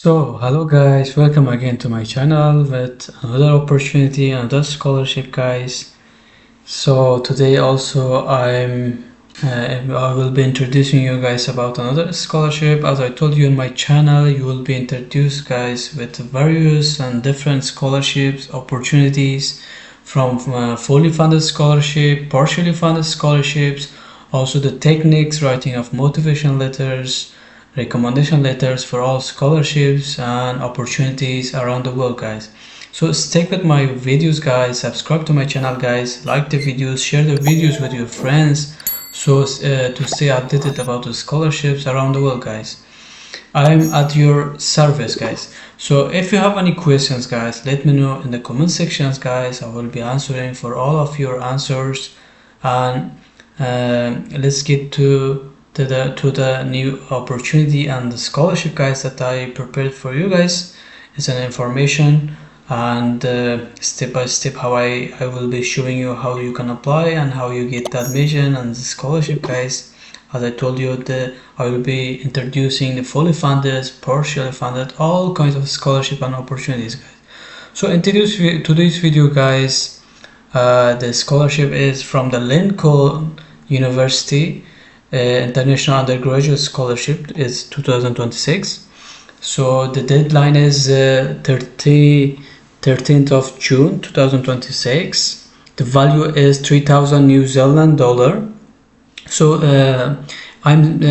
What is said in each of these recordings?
Hello guys, welcome again to my channel with another opportunity, another scholarship, guys. Today also I will be introducing you guys about another scholarship. As I told you in my channel, you will be introduced, guys, with various and different scholarships, opportunities from fully funded scholarship, partially funded scholarships, also the techniques, writing of motivation letters, recommendation letters for all scholarships and opportunities around the world, guys. So stick with my videos, guys, subscribe to my channel, guys, like the videos, share the videos with your friends, to stay updated about the scholarships around the world, guys. I'm at your service, guys. So if you have any questions, guys, let me know in the comment sections, guys. I will be answering for all of your answers, and let's get to the new opportunity and the scholarship, guys, that I prepared for you guys. It's an information and step by step how I will be showing you how you can apply and how you get the admission and the scholarship, guys. As I told you, I will be introducing the fully funded, partially funded, all kinds of scholarship and opportunities, guys. So in today's video, guys, the scholarship is from the Lincoln University. International Undergraduate Scholarship is 2026. So the deadline is 13th of June 2026. The value is 3,000 New Zealand dollar. So I'm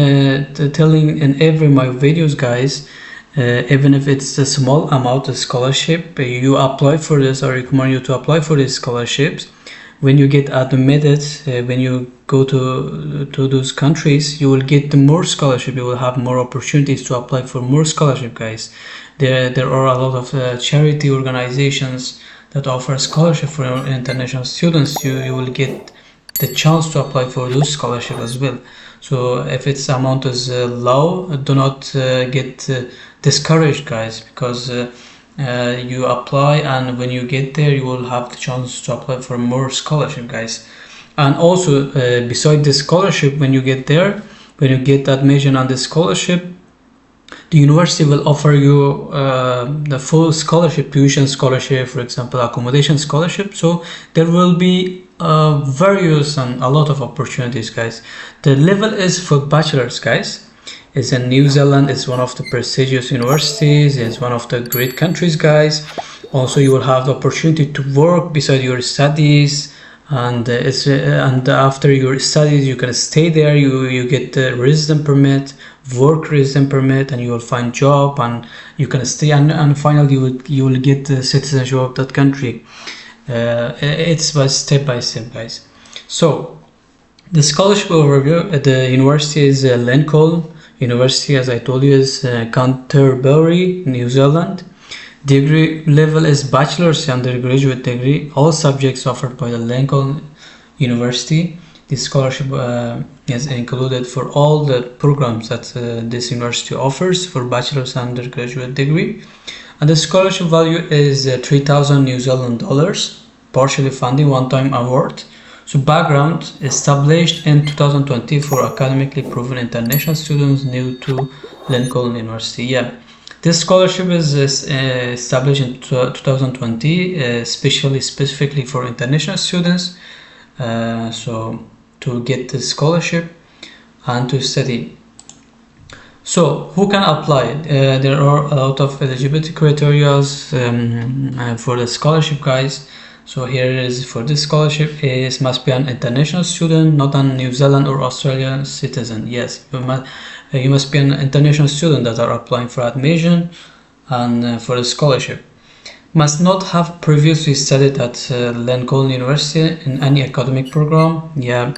telling in every my videos, guys, even if it's a small amount of scholarship, you apply for this, or recommend you to apply for these scholarships. When you get admitted, when you go to those countries, you will get more scholarship. You will have more opportunities to apply for more scholarship, guys. There are a lot of charity organizations that offer scholarship for international students. You will get the chance to apply for those scholarship as well. So if its amount is low, do not get discouraged, guys, because you apply, and when you get there, you will have the chance to apply for more scholarship, guys. And also, beside the scholarship, when you get there, when you get admission on the scholarship, the university will offer you the full scholarship, tuition scholarship, for example, accommodation scholarship. So there will be various and a lot of opportunities, guys. The level is for bachelor's, guys. It's in New Zealand. It's one of the prestigious universities. It's one of the great countries, guys. Also, you will have the opportunity to work beside your studies, and and after your studies, you can stay there. You get the resident permit, work resident permit, and you will find job, and you can stay. And finally, you will get the citizenship of that country. It's by step, guys. So the scholarship overview at the university is Lincoln University, as I told you, is Canterbury, New Zealand. Degree level is bachelor's undergraduate degree. All subjects offered by the Lincoln University. This scholarship is included for all the programs that this university offers for bachelor's undergraduate degree. And the scholarship value is 3,000 New Zealand dollars, partially funding, one-time award. So background, established in 2020 for academically proven international students new to Lincoln University. Yeah, this scholarship is established in 2020, specifically for international students. So to get the scholarship and to study. So who can apply? There are a lot of eligibility criteria for the scholarship, guys. So here it is for this scholarship. It must be an international student, not a New Zealand or Australian citizen. Yes, you must be an international student that are applying for admission and for the scholarship. Must not have previously studied at Lincoln University in any academic program. Yeah,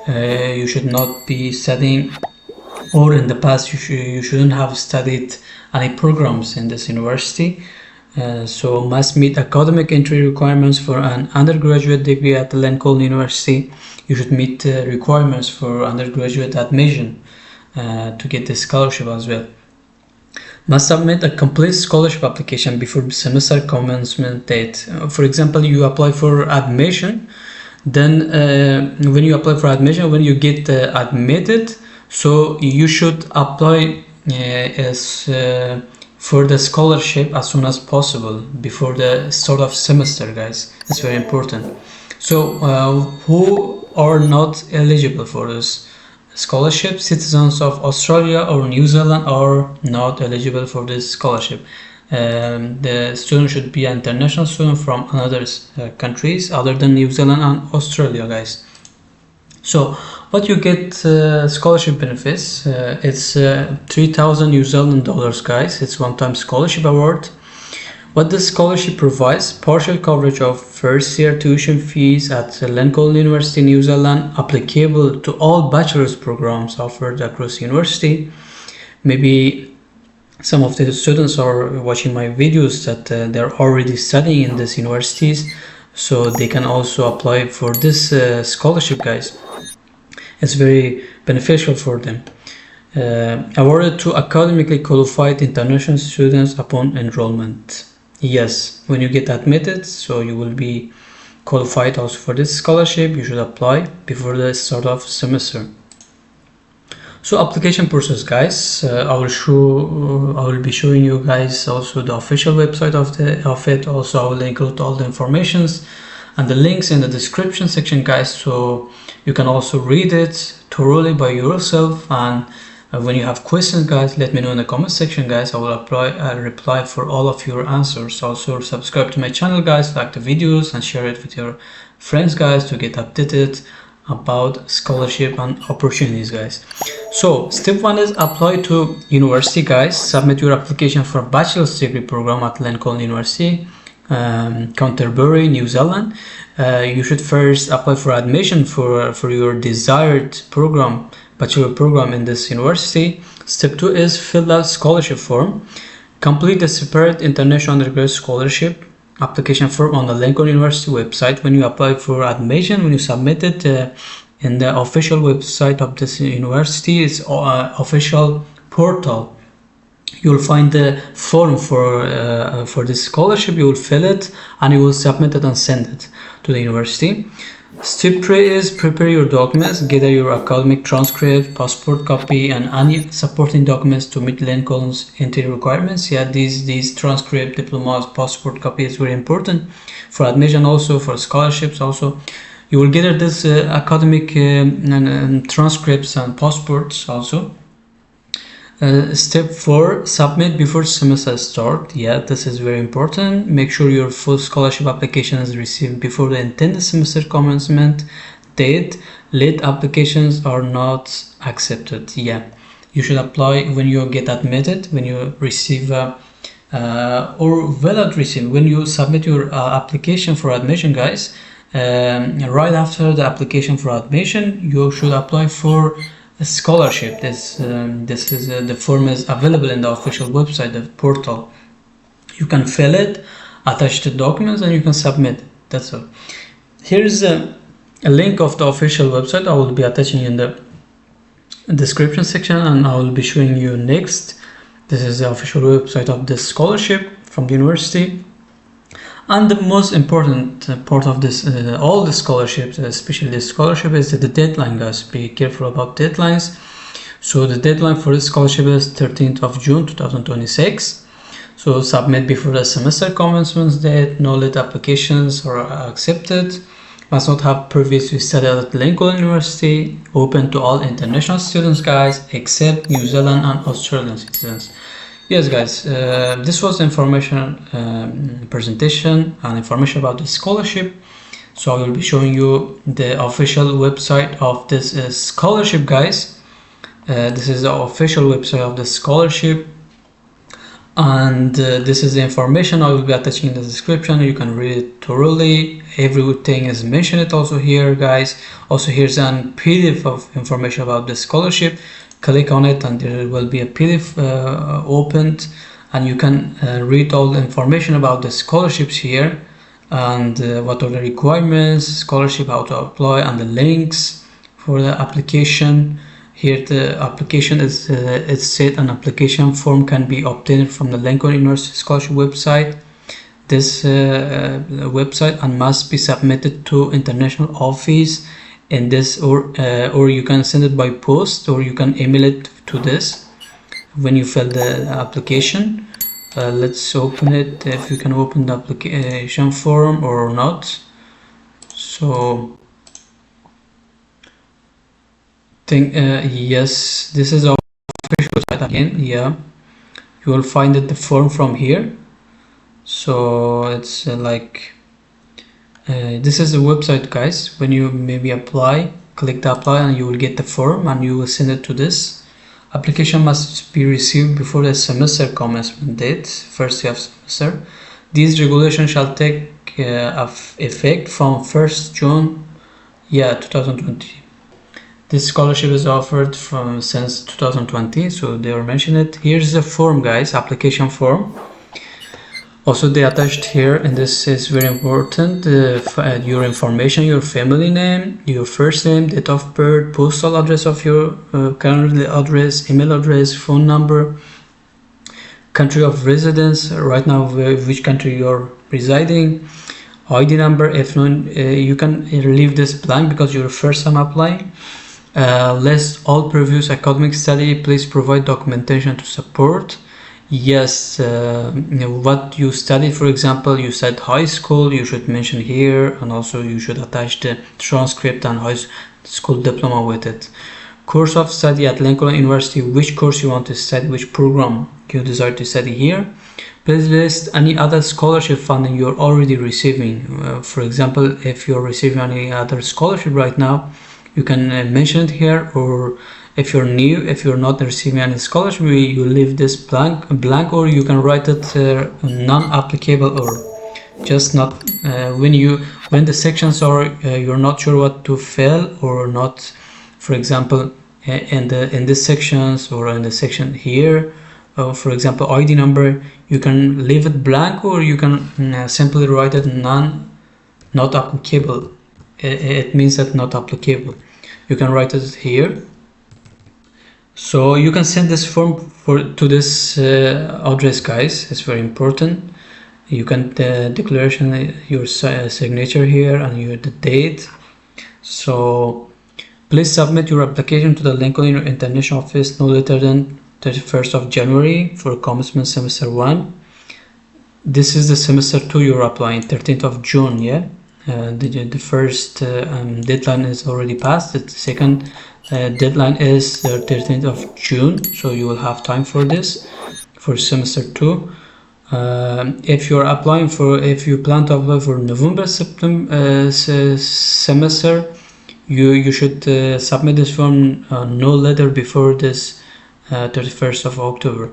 you should not be studying, or in the past you shouldn't have studied any programs in this university. So must meet academic entry requirements for an undergraduate degree at Lincoln University. You should meet requirements for undergraduate admission to get the scholarship as well. Must submit a complete scholarship application before semester commencement date. For example, you apply for admission, then when you apply for admission, when you get admitted, so you should apply as for the scholarship as soon as possible before the start of semester, guys. It's very important. So who are not eligible for this scholarship? Citizens of Australia or New Zealand are not eligible for this scholarship. The student should be an international student from another countries other than New Zealand and Australia, guys. So what you get scholarship benefits, it's 3,000 New Zealand dollars, guys. It's one-time scholarship award. What the scholarship provides: partial coverage of first year tuition fees at Lincoln University, New Zealand, applicable to all bachelor's programs offered across university. Maybe some of the students are watching my videos that they're already studying in these universities, so they can also apply for this scholarship, guys. It's very beneficial for them. Awarded to academically qualified international students upon enrollment. Yes, when you get admitted, so you will be qualified also for this scholarship. You should apply before the start of semester. So application process, guys. I will be showing you guys also the official website of it. Also, I will include all the informations and the links in the description section, guys, so you can also read it thoroughly by yourself. And when you have questions, guys, let me know in the comment section, guys. I will reply for all of your answers. Also, subscribe to my channel, guys, like the videos and share it with your friends, guys, to get updated about scholarship and opportunities, guys. So step 1 is apply to university, guys. Submit your application for a bachelor's degree program at Lincoln University, Canterbury, New Zealand. You should first apply for admission for your desired program, bachelor program in this university. Step 2 is fill out scholarship form. Complete the separate international undergraduate scholarship application form on the Lincoln University website. When you apply for admission, when you submit it in the official website of this university, it's official portal. You'll find the form for this scholarship. You will fill it and you will submit it and send it to the university. Step 3 is prepare your documents. Gather your academic transcript, passport copy, and any supporting documents to meet Lincoln's entry requirements. Yeah, these transcript, diplomas, passport copy is very important for admission, also for scholarships. Also, you will gather this academic transcripts and passports also. Step 4, submit before semester start. Yeah, this is very important. Make sure your full scholarship application is received before the intended semester commencement date. Late applications are not accepted. Yeah, you should apply when you get admitted, when you receive or receive, when you submit your application for admission, guys. Right after the application for admission, you should apply for a scholarship. This is the form is available in the official website, the portal. You can fill it, attach the documents, and you can submit. That's all. Here's a link of the official website. I will be attaching in the description section, and I will be showing you next. This is the official website of this scholarship from the university. And the most important part of this, all the scholarships, especially this scholarship, is the deadline, guys. Be careful about deadlines. So the deadline for this scholarship is 13th of June 2026. So submit before the semester commencement date. No late applications are accepted. Must not have previously studied at Lincoln University. Open to all international students, guys, except New Zealand and Australian citizens. Yes, guys, this was information presentation and information about the scholarship. So I will be showing you the official website of this scholarship, guys. This is the official website of the scholarship, and this is the information I will be attaching in the description. You can read it thoroughly. Everything is mentioned also here, guys. Also, here's an PDF of information about the scholarship. Click on it and there will be a PDF opened, and you can read all the information about the scholarships here, and what are the requirements, scholarship, how to apply, and the links for the application. Here the application is it's said an application form can be obtained from the Lincoln University Scholarship website. This website, and must be submitted to international office in this, or you can send it by post, or you can email it to this when you fill the application. Let's open it, if you can open the application form or not. So yes, this is our official site again. Yeah, you will find the form from here. So it's this is the website, guys. When you maybe apply, click the apply and you will get the form and you will send it to this. Application must be received before the semester commencement date, first year of semester. These regulations shall take effect from 1st June 2020. This scholarship is offered since 2020, so they will mention it. Here's the form, guys, application form. Also, they attached here, and this is very important, your information, your family name, your first name, date of birth, postal address of your current address, email address, phone number, country of residence, right now which country you're residing, ID number. If not, you can leave this blank because you're first time applying. List all previous academic study. Please provide documentation to support. Yes, what you studied, for example, you said high school, you should mention here, and also you should attach the transcript and high school diploma with it. Course of study at Lincoln University, which course you want to study, which program you desire to study here. Please list any other scholarship funding you're already receiving. For example, if you're receiving any other scholarship right now, you can mention it here, or if you're new, if you're not receiving any scholarship, you leave this blank, or you can write it non-applicable, or just not when the sections are you're not sure what to fill or not. For example, in this sections or in the section here, for example, ID number, you can leave it blank, or you can simply write it not applicable. It means that not applicable. You can write it here. So you can send this form to this address, guys. It's very important. You can declaration your signature here and the date. So please submit your application to the Lincoln International Office no later than 31st of January for commencement semester 1. This is the semester 2 you're applying, 13th of June. The first deadline is already passed. The second deadline is 13th of June, so you will have time for this for semester 2. If you plan to apply for November semester, you should submit this form no later before this 31st of October.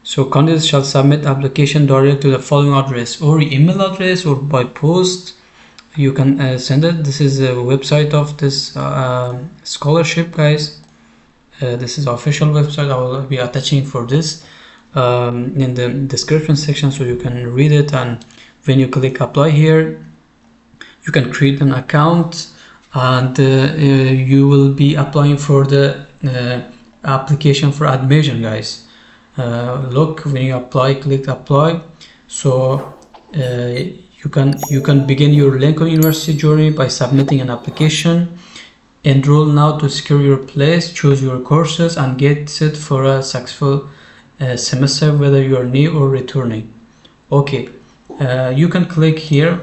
So candidates shall submit application directly to the following address, or email address, or by post. You can send it. This is the website of this scholarship, guys. This is the official website. I will be attaching for this in the description section, so you can read it. And when you click apply here, you can create an account, and you will be applying for the application for admission, guys. Look, when you apply, click apply. So you can begin your Lincoln University journey by submitting an application. Enroll now to secure your place, choose your courses, and get set for a successful semester, whether you are new or returning. Okay, you can click here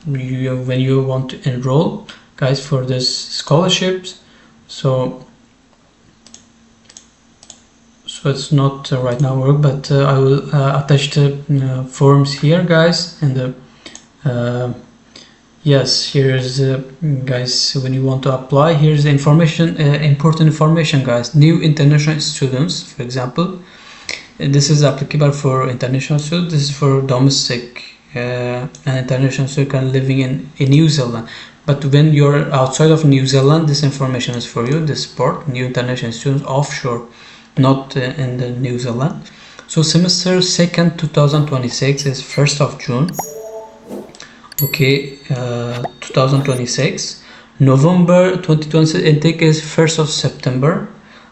when you want to enroll, guys, for this scholarships. So it's not right now work, but I will attach the forms here, guys. And yes, here's guys, when you want to apply, here's the information, important information, guys. New international students, for example, this is applicable for international students. This is for domestic and international students living in New Zealand. But when you're outside of New Zealand, this information is for you. This part, new international students offshore, not in the New Zealand. So semester 2nd 2026 is 1st of June. Okay, 2026. November 2026 intake is 1st of September,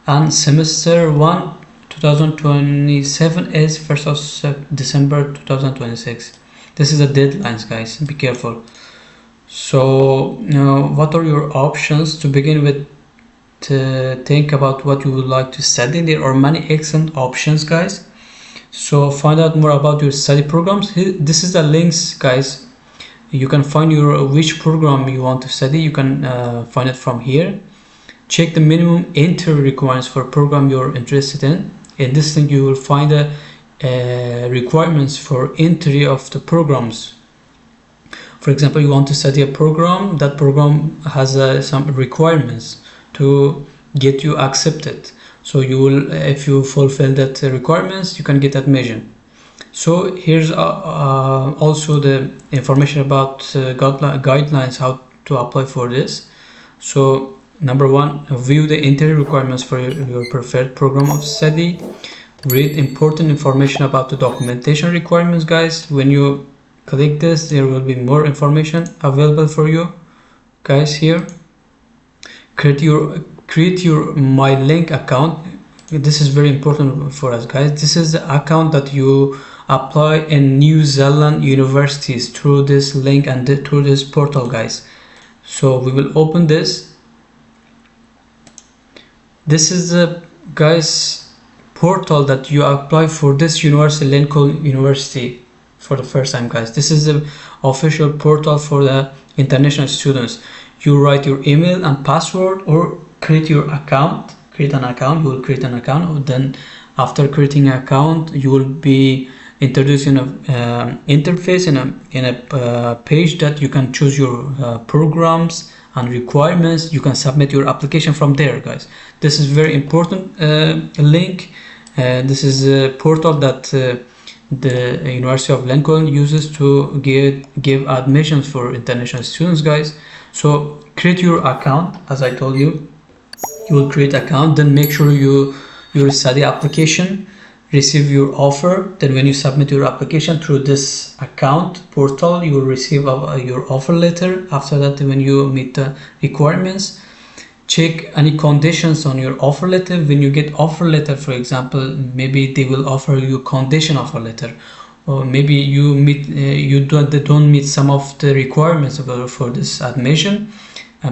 and semester 1 2027 is 1st of December 2026. This is the deadlines, guys. Be careful. So what are your options? To begin with, think about what you would like to study. There are many excellent options, guys. So find out more about your study programs. This is the links, guys. You can find your which program you want to study. You can find it from here. Check the minimum entry requirements for a program you're interested in. In this link you will find the requirements for entry of the programs. For example, you want to study a program. That program has some requirements to get you accepted. So you will, if you fulfill that requirements, you can get admission. So here's also the information about guidelines how to apply for this. So number one, view the entry requirements for your preferred program of study. Read important information about the documentation requirements, guys. When you click this, there will be more information available for you, guys. Here, create your MyLink account. This is very important for us, guys. This is the account that you apply in New Zealand universities through this link and through this portal, guys. So we will open this. This is the, guys, portal that you apply for this university, Lincoln University, for the first time, guys. This is the official portal for the international students. You write your email and password or create your account. Create an account. You will create an account. Then after creating an account, you will be introduced in a interface in a page that you can choose your programs and requirements. You can submit your application from there, guys. This is very important link. This is a portal that the University of Lincoln uses to give admissions for international students, guys. So create your account. As I told you, you will create account, then make sure your study application receive your offer. Then when you submit your application through this account portal, you will receive your offer letter. After that, when you meet the requirements, check any conditions on your offer letter. When you get offer letter, for example, maybe they will offer you condition offer letter, or maybe you don't meet some of the requirements for this admission,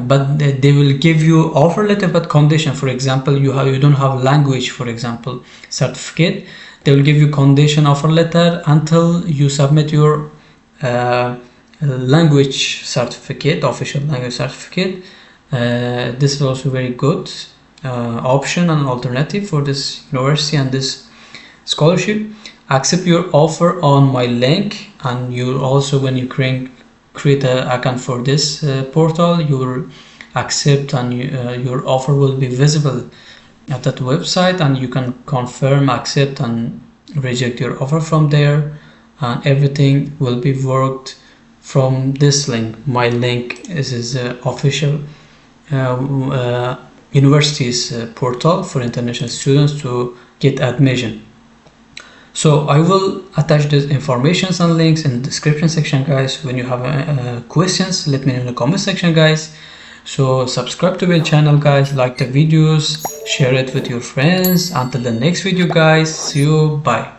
but they will give you offer letter but condition. For example, you don't have language, for example, certificate. They will give you condition offer letter until you submit your language certificate, official language certificate. This is also very good option and alternative for this university and this scholarship. Accept your offer on my link, and you also, when you create an account for this portal, you will accept, and your offer will be visible at that website, and you can confirm, accept and reject your offer from there, and everything will be worked from this link. My link is official university's portal for international students to get admission. So I will attach these informations and links in the description section, guys. When you have questions, let me know in the comment section, guys. So subscribe to my channel, guys, like the videos, share it with your friends. Until the next video, guys, see you, bye.